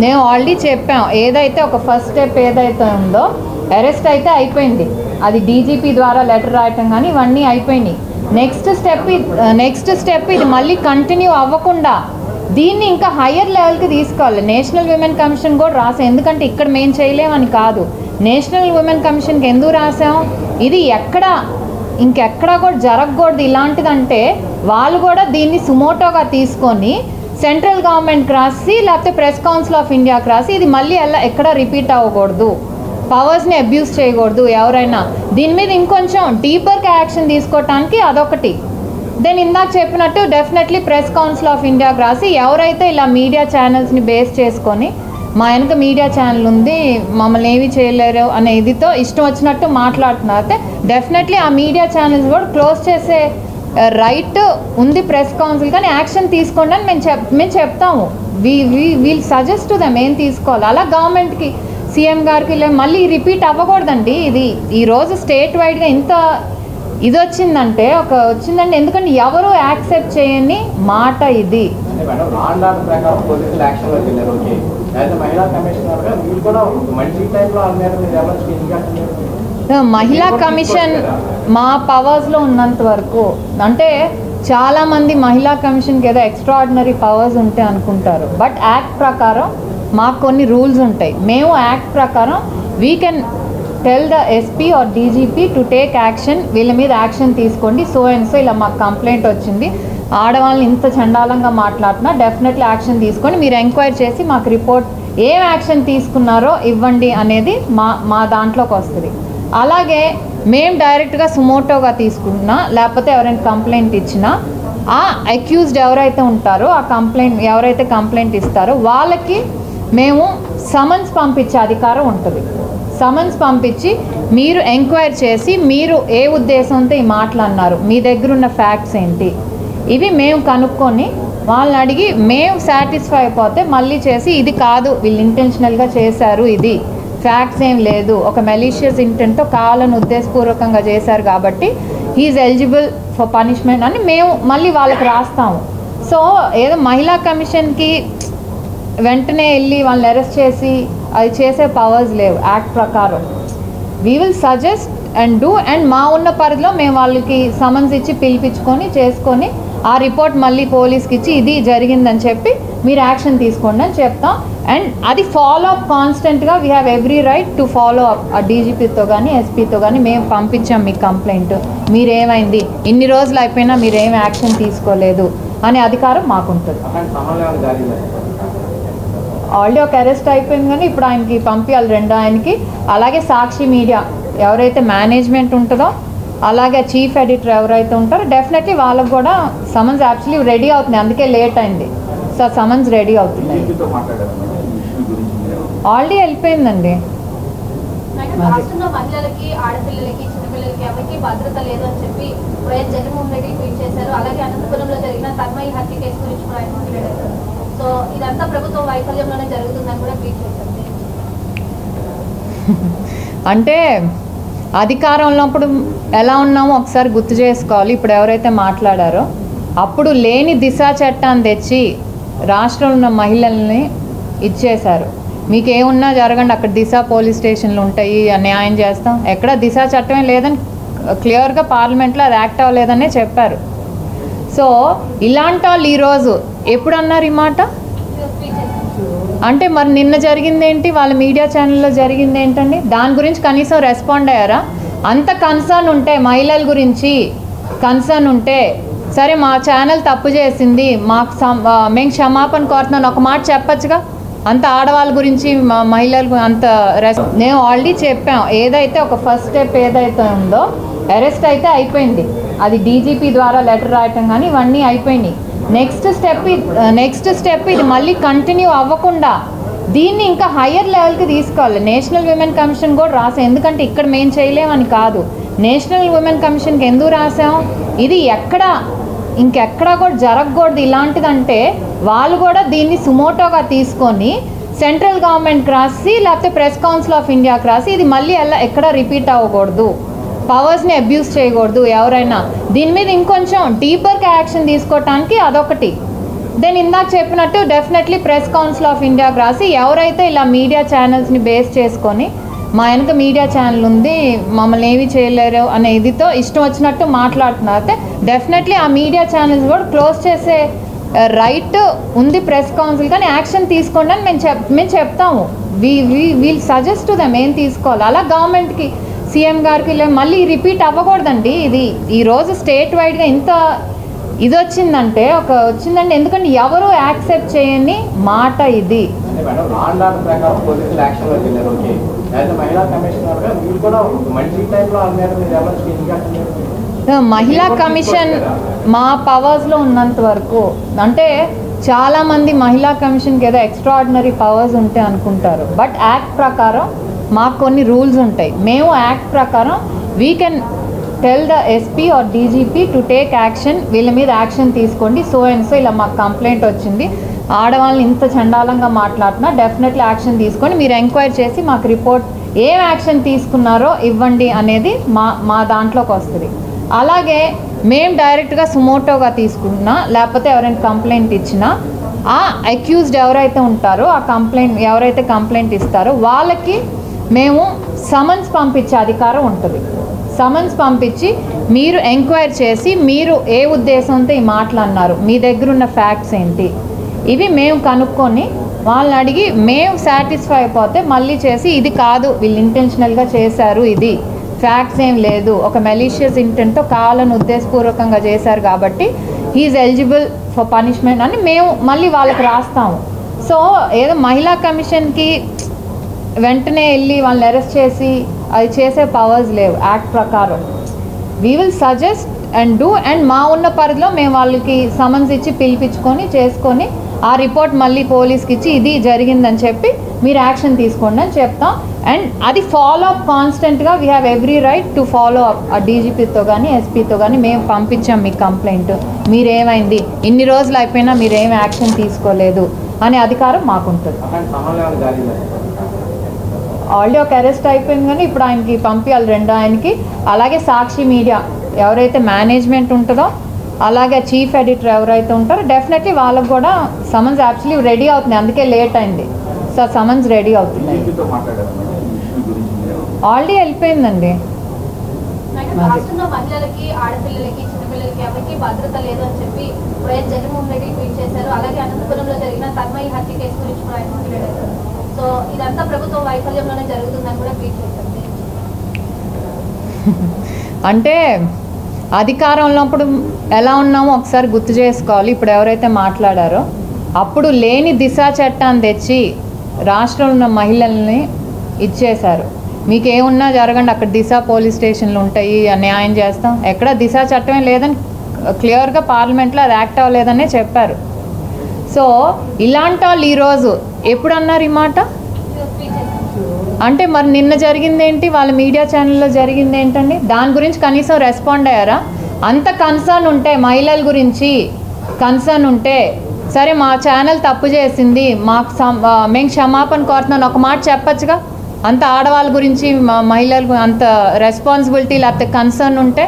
నేను ఆల్రెడీ చెప్పాం, ఏదైతే ఒక ఫస్ట్ స్టెప్ ఏదైతే ఉందో అరెస్ట్ అయితే అయిపోయింది, అది డీజీపీ ద్వారా లెటర్ రాయటం కానీ ఇవన్నీ అయిపోయినాయి. నెక్స్ట్ స్టెప్ ఇది మళ్ళీ కంటిన్యూ అవ్వకుండా దీన్ని ఇంకా హయ్యర్ లెవెల్కి తీసుకోవాలి. నేషనల్ విమెన్ కమిషన్ కూడా రాసాం, ఎందుకంటే ఇక్కడ మేము చేయలేమని కాదు, నేషనల్ విమెన్ కమిషన్కి ఎందుకు రాసాం, ఇది ఇంకెక్కడా కూడా జరగకూడదు ఇలాంటిదంటే వాళ్ళు కూడా దీన్ని సుమోటోగా తీసుకొని సెంట్రల్ గవర్నమెంట్కి రాసి లేకపోతే ప్రెస్ కౌన్సిల్ ఆఫ్ ఇండియాకి రాసి ఇది మళ్ళీ ఎక్కడ రిపీట్ అవ్వకూడదు, పవర్స్ని అబ్యూస్ చేయకూడదు ఎవరైనా, దీని మీద ఇంకొంచెం డీపర్గా యాక్షన్ తీసుకోవటానికి అదొకటి. దెన్ ఇందాక చెప్పినట్టు డెఫినెట్లీ ప్రెస్ కౌన్సిల్ ఆఫ్ ఇండియాకి రాసి ఎవరైతే ఇలా మీడియా ఛానల్స్ని బేస్ చేసుకొని మా వెనక మీడియా ఛానల్ ఉంది మమ్మల్ని ఏమీ చేయలేరు అనే ఇదితో ఇష్టం వచ్చినట్టు మాట్లాడుతున్నారు, అయితే డెఫినెట్లీ ఆ మీడియా ఛానల్స్ కూడా క్లోజ్ చేసే రైట్ ఉంది ప్రెస్ కౌన్సిల్, కానీ యాక్షన్ తీసుకోండి అని మేము చెప్తాము. వీల్ సజెస్ట్ టు దెమ్ ఏం తీసుకోవాలి. అలా గవర్నమెంట్కి సీఎం గారికి మళ్ళీ రిపీట్ అవ్వకూడదండి. ఇది ఈరోజు స్టేట్ వైడ్గా ఇంత ఇది వచ్చిందంటే ఎందుకంటే ఎవరు యాక్సెప్ట్ చేయని మాట ఇది. మహిళా కమిషన్ మా పవర్స్లో ఉన్నంత వరకు, అంటే చాలామంది మహిళా కమిషన్కి ఏదో ఎక్స్ట్రాడినరీ పవర్స్ ఉంటాయి అనుకుంటారు, బట్ యాక్ట్ ప్రకారం మాకు కొన్ని రూల్స్ ఉంటాయి. మేము యాక్ట్ ప్రకారం we can tell the SP or DGP to take action, వీళ్ళ మీద యాక్షన్ తీసుకోండి, సో అండ్ సో ఇలా మాకు కంప్లైంట్ వచ్చింది, ఆడవాళ్ళని ఇంత చండాలంగా మాట్లాడుతున్నా, డెఫినెట్లీ యాక్షన్ తీసుకొని మీరు ఎంక్వైరీ చేసి మాకు రిపోర్ట్ ఏం యాక్షన్ తీసుకున్నారో ఇవ్వండి అనేది మా దాంట్లోకి వస్తుంది. అలాగే మేము డైరెక్ట్గా సుమోటోగా తీసుకున్నా లేకపోతే ఎవరైనా కంప్లైంట్ ఇచ్చినా ఆ అక్యూజ్డ్ ఎవరైతే ఉంటారో ఎవరైతే కంప్లైంట్ ఇస్తారో వాళ్ళకి మేము సమన్స్ పంపించే అధికారం ఉంటుంది. సమన్స్ పంపించి మీరు ఎంక్వైరీ చేసి మీరు ఏ ఉద్దేశంతో ఈ మాటలు అన్నారు, మీ దగ్గర ఉన్న ఫ్యాక్ట్స్ ఏంటి, ఇవి మేము కనుక్కొని వాళ్ళని అడిగి మేము సాటిస్ఫై అయిపోతే మళ్ళీ చేసి ఇది కాదు వీళ్ళు ఇంటెన్షనల్గా చేశారు, ఇది ఫ్యాక్ట్స్ ఏం లేదు, ఒక మెలీషియస్ ఇంటెంట్తో కావాలని ఉద్దేశపూర్వకంగా చేశారు కాబట్టి హీఈస్ ఎలిజిబుల్ ఫర్ పనిష్మెంట్ అని మేము మళ్ళీ వాళ్ళకి రాస్తాము. సో ఏదో మహిళా కమిషన్కి వెంటనే వెళ్ళి వాళ్ళని అరెస్ట్ చేసి అది చేసే పవర్స్ లేవు యాక్ట్ ప్రకారం. We will suggest and do, and మా ఉన్న పరిధిలో మేము వాళ్ళకి సమన్స్ ఇచ్చి పిలిపించుకొని చేసుకొని ఆ రిపోర్ట్ మళ్ళీ పోలీస్కి ఇచ్చి ఇది జరిగిందని చెప్పి మీరు యాక్షన్ తీసుకోండి అని చెప్తాం. అండ్ అది ఫాలో అప్ కాన్స్టెంట్గా we have every right to follow up. ఆ డీజీపీతో కానీ ఎస్పీతో కానీ మేము పంపించాం మీకు కంప్లైంట్, మీరేమైంది ఇన్ని రోజులు అయిపోయినా మీరేం యాక్షన్ తీసుకోలేదు అనే అధికారం మాకుంటుంది. ఆల్రెడీ ఒక అరెస్ట్ అయిపోయింది కానీ ఇప్పుడు ఆయనకి పంపించాలి రెండో ఆయనకి. అలాగే సాక్షి మీడియా ఎవరైతే మేనేజ్మెంట్ ఉంటుందో అలాగే చీఫ్ ఎడిటర్ ఎవరైతే ఉంటారో డెఫినెట్లీ వాళ్ళకు కూడా సమన్స్ యాక్చువల్లీ రెడీ అవుతుంది, అందుకే లేట్ అయింది. సో సమన్స్ రెడీ అవుతుంది, ఆల్రెడీ వెళ్ళిపోయిందండి. మహిళలకి ఆడపిల్లలకి చిన్నపిల్లలకి ఎవరికి భద్రత లేదు అని చెప్పి వైఎస్ జగన్మోహన్ రెడ్డి ట్వీట్ చేశారు. అలాగే అనంతపురంలో జరిగిన తన్మయి హత్య కేసు గురించి కూడా ఆయన మాట్లాడారు. సో ఇదంతా ప్రభుత్వం వైఫల్యంలోనే జరుగుతుందని కూడా ట్వీట్ చేశారు. అంటే అధికారంలో అప్పుడు ఎలా ఉన్నామో ఒకసారి గుర్తు చేసుకోవాలి. ఇప్పుడు ఎవరైతే మాట్లాడారో అప్పుడు లేని దిశ చట్టాన్ని తెచ్చి రాష్ట్రంలో ఉన్న మహిళల్ని ఇచ్చేశారు. మీకు ఏమున్నా జరగండి, అక్కడ దిశ పోలీస్ స్టేషన్లు ఉంటాయి, న్యాయం చేస్తాం. ఎక్కడ దిశ చట్టమే లేదని క్లియర్గా పార్లమెంట్లో అది యాక్ట్ అవ్వలేదనే చెప్పారు. సో ఇలాంటి వాళ్ళు ఈరోజు ఎప్పుడు అన్నారు ఈ మాట? అంటే మరి నిన్న జరిగింది ఏంటి, వాళ్ళ మీడియా ఛానల్లో జరిగింది ఏంటండి? దాని గురించి కనీసం రెస్పాండ్ అయ్యారా? అంత కన్సర్న్ ఉంటే మహిళల గురించి కన్సర్న్ ఉంటే సరే మా ఛానల్ తప్పు చేసింది మేము క్షమాపణ కోరుతున్నాను ఒక మాట చెప్పచ్చుగా. అంత ఆడవాళ్ళ గురించి మహిళలు అంత మేము ఆల్రెడీ చెప్పాం, ఏదైతే ఒక ఫస్ట్ స్టెప్ ఏదైతే ఉందో అరెస్ట్ అయితే అయిపోయింది, అది డీజీపీ ద్వారా లెటర్ రాయటం కానీ ఇవన్నీ అయిపోయినాయి. నెక్స్ట్ స్టెప్ ఇది మళ్ళీ కంటిన్యూ అవ్వకుండా దీన్ని ఇంకా హయ్యర్ లెవెల్కి తీసుకోవాలి. నేషనల్ విమెన్ కమిషన్ కూడా రాసాం, ఎందుకంటే ఇక్కడ మేము చేయలేమని కాదు, నేషనల్ విమెన్ కమిషన్కి ఎందుకు రాసాం, ఇది ఇంకెక్కడా కూడా జరగకూడదు ఇలాంటిదంటే వాళ్ళు కూడా దీన్ని సుమోటోగా తీసుకొని సెంట్రల్ గవర్నమెంట్కి రాసి లేకపోతే ప్రెస్ కౌన్సిల్ ఆఫ్ ఇండియాకి రాసి ఇది మళ్ళీ ఎక్కడ రిపీట్ అవ్వకూడదు, పవర్స్ని అబ్యూస్ చేయకూడదు ఎవరైనా, దీని మీద ఇంకొంచెం డీపర్గా యాక్షన్ తీసుకోవటానికి అదొకటి. దెన్ ఇందాక చెప్పినట్టు డెఫినెట్లీ ప్రెస్ కౌన్సిల్ ఆఫ్ ఇండియాకి రాసి ఎవరైతే ఇలా మీడియా ఛానల్స్ని బేస్ చేసుకొని మా వెనక మీడియా ఛానల్ ఉంది మమ్మల్ని ఏమీ చేయలేరు అనే ఇదితో ఇష్టం వచ్చినట్టు మాట్లాడుతున్నారు అయితే డెఫినెట్లీ ఆ మీడియా ఛానల్స్ కూడా క్లోజ్ చేసే రైట్ ఉంది ప్రెస్ కౌన్సిల్, కానీ యాక్షన్ తీసుకోండి అని మేము చెప్తాము. వీల్ సజెస్ట్ టు దెమ్ ఏం తీసుకోవాలి. అలా గవర్నమెంట్కి సీఎం గారికి మళ్ళీ రిపీట్ అవ్వకూడదండి. ఇది ఈరోజు స్టేట్ వైడ్గా ఇంత ఇది వచ్చిందంటే ఎందుకంటే ఎవరు యాక్సెప్ట్ చేయని మాట ఇది. మహిళా కమిషన్ మా పవర్స్లో ఉన్నంత వరకు అంటే చాలామంది మహిళా కమిషన్కి ఏదో ఎక్స్ట్రాడినరీ పవర్స్ ఉంటే అనుకుంటారు. బట్ యాక్ట్ ప్రకారం మాకు కొన్ని రూల్స్ ఉంటాయి. మేము యాక్ట్ ప్రకారం we can tell the SP or DGP to take action, వీళ్ళ మీద యాక్షన్ తీసుకోండి, సో అండ్ సో ఇలా మాకు కంప్లైంట్ వచ్చింది, ఆడవాళ్ళని ఇంత చండాలంగా మాట్లాడుతున్నా, డెఫినెట్లీ యాక్షన్ తీసుకొని మీరు ఎంక్వైరీ చేసి మాకు రిపోర్ట్ ఏం యాక్షన్ తీసుకున్నారో ఇవ్వండి అనేది మా దాంట్లోకి వస్తుంది. అలాగే మేము డైరెక్ట్గా సుమోటోగా తీసుకున్నా లేకపోతే ఎవరైనా కంప్లైంట్ ఇచ్చినా ఆ అక్యూజ్డ్ ఎవరైతే ఉంటారో ఆ ఎవరైతే కంప్లైంట్ ఇస్తారో వాళ్ళకి మేము సమన్స్ పంపించే అధికారం ఉంటుంది. సమన్స్ పంపించి మీరు ఎంక్వైరీ చేసి మీరు ఏ ఉద్దేశంతో ఈ మాటలు అన్నారు, మీ దగ్గర ఉన్న ఫ్యాక్ట్స్ ఏంటి, ఇవి మేము కనుక్కొని వాళ్ళని అడిగి మేము సాటిస్ఫై అయిపోతే మళ్ళీ చేసి ఇది కాదు వీళ్ళు ఇంటెన్షనల్గా చేశారు, ఇది ఫ్యాక్ట్స్ ఏం లేదు, ఒక మెలీషియస్ ఇంటెంట్తో కావాలని ఉద్దేశపూర్వకంగా చేశారు కాబట్టి హీఈస్ ఎలిజిబుల్ ఫర్ పనిష్మెంట్ అని మేము మళ్ళీ వాళ్ళకి రాస్తాము. సో ఏదో మహిళా కమిషన్కి వెంటనే వెళ్ళి వాళ్ళని అరెస్ట్ చేసి అది చేసే పవర్స్ లేవు యాక్ట్ ప్రకారం. We will suggest and do and మా ఉన్న పరిధిలో మేము వాళ్ళకి సమన్స్ ఇచ్చి పిలిపించుకొని చేసుకొని ఆ రిపోర్ట్ మళ్ళీ పోలీస్కి ఇచ్చి ఇది జరిగిందని చెప్పి మీరు యాక్షన్ తీసుకోండి అని చెప్తాం. అండ్ అది ఫాలో అప్ కాన్స్టెంట్గా we have every right to follow up. ఆ డీజీపీతో కానీ ఎస్పీతో కానీ మేము పంపించాం మీకు కంప్లైంట్, మీరేమైంది ఇన్ని రోజులు అయిపోయినా మీరేం యాక్షన్ తీసుకోలేదు అనే అధికారం మాకుంటుంది. ఆల్రెడీ ఒక అరెస్ట్ అయిపోయింది కానీ ఇప్పుడు ఆయనకి పంపించాలి రెండో ఆయనకి. అలాగే సాక్షి మీడియా ఎవరైతే మేనేజ్మెంట్ ఉంటుందో అలాగే చీఫ్ ఎడిటర్ ఎవరైతే ఉంటారో డెఫినెట్లీ వాళ్ళకు కూడా సమన్స్ యాక్చువల్లీ రెడీ అవుతుంది, అందుకే లేట్ అయింది. సో సమన్స్ రెడీ అవుతుంది, ఆల్రెడీ వెళ్ళిపోయిందండి. రాష్ట్రంలో మహిళలకి ఆడపిల్లలకి చిన్నపిల్లలకి ఎవరికి భద్రత లేదు అని చెప్పి వైఎస్ జగన్మోహన్ రెడ్డి ట్వీట్ చేశారు. అలాగే అనంతపురంలో జరిగిన తన్మయి హత్య కేసు గురించి కూడా ఆయన మాట్లాడారు. సో ఇదంతా ప్రభుత్వం వైఫల్యంలోనే జరుగుతుందని కూడా ట్వీట్ చేశారు. అంటే అధికారంలో అప్పుడు ఎలా ఉన్నామో ఒకసారి గుర్తు చేసుకోవాలి. ఇప్పుడు ఎవరైతే మాట్లాడారో అప్పుడు లేని దిశ చట్టాన్ని తెచ్చి రాష్ట్రంలో ఉన్న మహిళల్ని ఇచ్చేశారు. మీకు ఏమున్నా జరగండి, అక్కడ దిశ పోలీస్ స్టేషన్లు ఉంటాయి, న్యాయం చేస్తాం. ఎక్కడ దిశ చట్టమే లేదని క్లియర్గా పార్లమెంట్లో అది యాక్ట్ అవ్వలేదనే చెప్పారు. సో ఇలాంటి వాళ్ళు ఈరోజు ఎప్పుడు అన్నారు ఈ మాట? అంటే మరి నిన్న జరిగింది ఏంటి, వాళ్ళ మీడియా ఛానల్లో జరిగింది ఏంటండి? దాని గురించి కనీసం రెస్పాండ్ అయ్యారా? అంత కన్సర్న్ ఉంటే మహిళల గురించి కన్సర్న్ ఉంటే సరే మా ఛానల్ తప్పు చేసింది మేము క్షమాపణ కోరుతున్నాను ఒక మాట చెప్పచ్చుగా. అంత ఆడవాళ్ళ గురించి మహిళల అంత రెస్పాన్సిబిలిటీ లేకపోతే కన్సర్న్ ఉంటే